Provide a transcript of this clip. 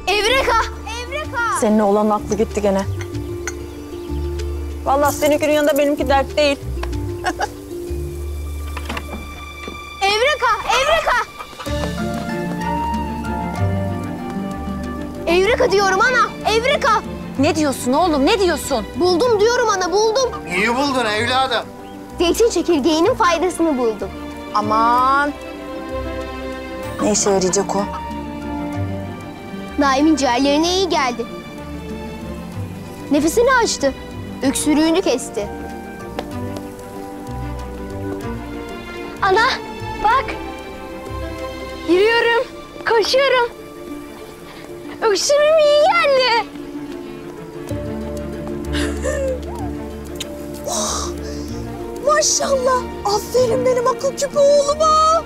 Evreka! Evreka! Senin oğlanın aklı gitti gene. Vallahi seninkinin yanında benimki dert değil. Evreka! Evreka! Evreka diyorum ana! Evreka! Ne diyorsun oğlum, ne diyorsun? Buldum diyorum ana, buldum. İyi buldun evladım. Zeytin çekirgeğinin faydasını buldum. Aman. Ne işe yarayacak o? Naim'in ciğerlerine iyi geldi. Nefesini açtı. Öksürüğünü kesti. Ana bak. Yürüyorum, koşuyorum. Öksürüğüm iyi geldi. Maşallah. Aferin benim akıl küpü oğluma.